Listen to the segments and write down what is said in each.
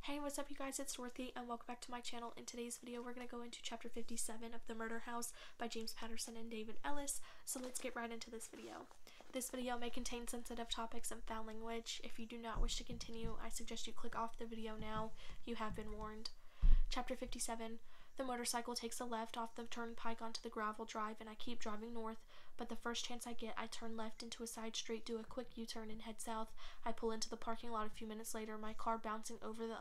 Hey, what's up you guys, it's Dorothy and welcome back to my channel. In today's video we're going to go into chapter 57 of The Murder House by James Patterson and David Ellis, so let's get right into this video. This video may contain sensitive topics and foul language. If you do not wish to continue, I suggest you click off the video now. You have been warned. Chapter 57. The motorcycle takes a left off the turnpike onto the gravel drive and I keep driving north, but the first chance I get I turn left into a side street, do a quick U-turn and head south. I pull into the parking lot a few minutes later, my car bouncing over the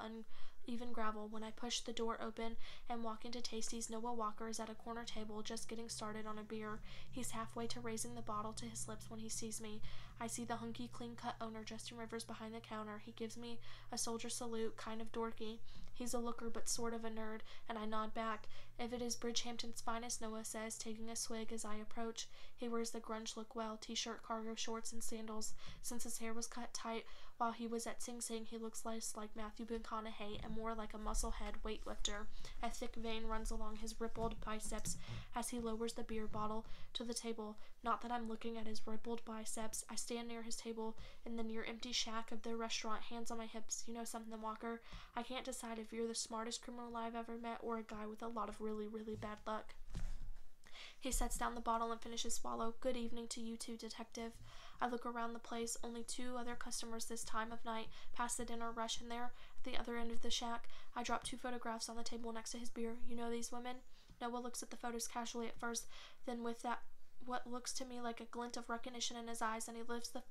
uneven gravel. When I push the door open and walk into Tasty's, Noah Walker is at a corner table just getting started on a beer. He's halfway to raising the bottle to his lips when he sees me. I see the hunky, clean-cut owner, Justin Rivers, behind the counter. He gives me a soldier salute, kind of dorky. He's a looker but sort of a nerd, and I nod back. If it is Bridgehampton's finest, Noah says, taking a swig as I approach. He wears the grunge look well, t-shirt, cargo shorts, and sandals. Since his hair was cut tight while he was at Sing Sing, he looks less like Matthew McConaughey and more like a muscle-head weightlifter. A thick vein runs along his rippled biceps as he lowers the beer bottle to the table. Not that I'm looking at his rippled biceps. I stand near his table in the near-empty shack of the restaurant, hands on my hips. You know something, Walker? I can't decide if you're the smartest criminal I've ever met or a guy with a lot of really, really bad luck. He sets down the bottle and finishes swallow. Good evening to you too, detective. I look around the place. Only two other customers this time of night. Past the dinner rush in there at the other end of the shack. I drop two photographs on the table next to his beer. You know these women? Noah looks at the photos casually at first, then with that what looks to me like a glint of recognition in his eyes, and he lifts the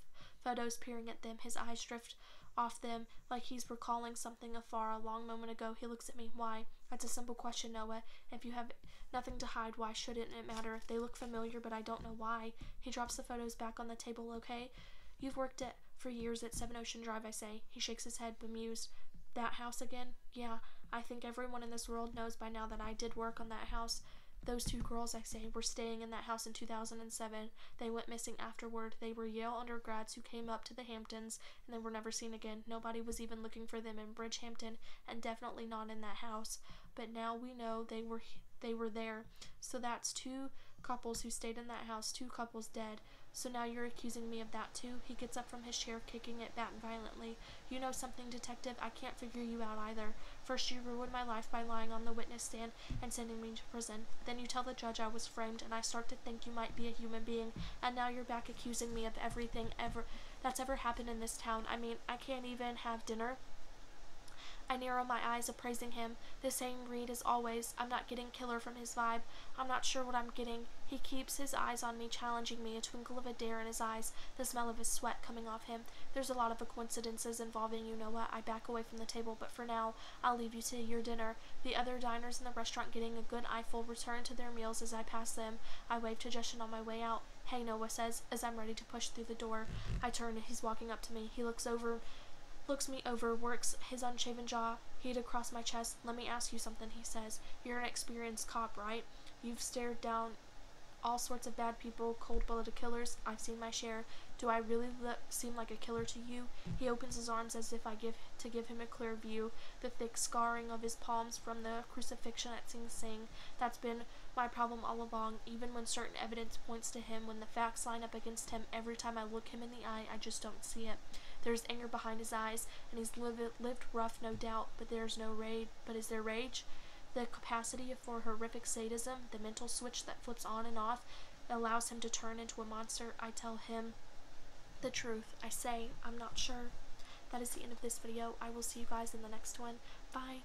photos, peering at them. His eyes drift off them like he's recalling something afar a long moment ago. He looks at me. Why? That's a simple question, Noah. If you have nothing to hide, why shouldn't it matter? They look familiar, but I don't know why. He drops the photos back on the table. Okay? You've worked for years at 7 Ocean Drive, I say. He shakes his head, bemused. That house again? Yeah, I think everyone in this world knows by now that I did work on that house. Those two girls, I say, were staying in that house in 2007. They went missing afterward. They were Yale undergrads who came up to the Hamptons, and they were never seen again. Nobody was even looking for them in Bridgehampton, and definitely not in that house. But now we know they were there. So that's two couples who stayed in that house, two couples dead. So now you're accusing me of that too? He gets up from his chair, kicking it back violently. You know something, detective? I can't figure you out either. First you ruined my life by lying on the witness stand and sending me to prison. Then you tell the judge I was framed, and I start to think you might be a human being, and now you're back accusing me of everything that's ever happened in this town. I mean, I can't even have dinner. I narrow my eyes, appraising him. The same read as always. I'm not getting killer from his vibe. I'm not sure what I'm getting. He keeps his eyes on me, challenging me, a twinkle of a dare in his eyes, the smell of his sweat coming off him. There's a lot of coincidences involving you, Noah. I back away from the table, but for now, I'll leave you to your dinner. The other diners in the restaurant, getting a good eyeful, return to their meals as I pass them. I wave to Justin on my way out. Hey, Noah says, as I'm ready to push through the door. I turn and he's walking up to me. He looks me over, works his unshaven jaw heat across my chest. Let me ask you something, he says. You're an experienced cop, right? You've stared down all sorts of bad people, cold-blooded killers. I've seen my share. Do I really seem like a killer to you? He opens his arms as if to give him a clear view, the thick scarring of his palms from the crucifixion at Sing Sing. That's been my problem all along, even when certain evidence points to him, when the facts line up against him. Every time I look him in the eye, I just don't see it. There's anger behind his eyes, and he's lived rough, no doubt, but there's no rage. But is there rage? The capacity for horrific sadism, the mental switch that flips on and off, allows him to turn into a monster. I tell him the truth. I say, I'm not sure. That is the end of this video. I will see you guys in the next one. Bye.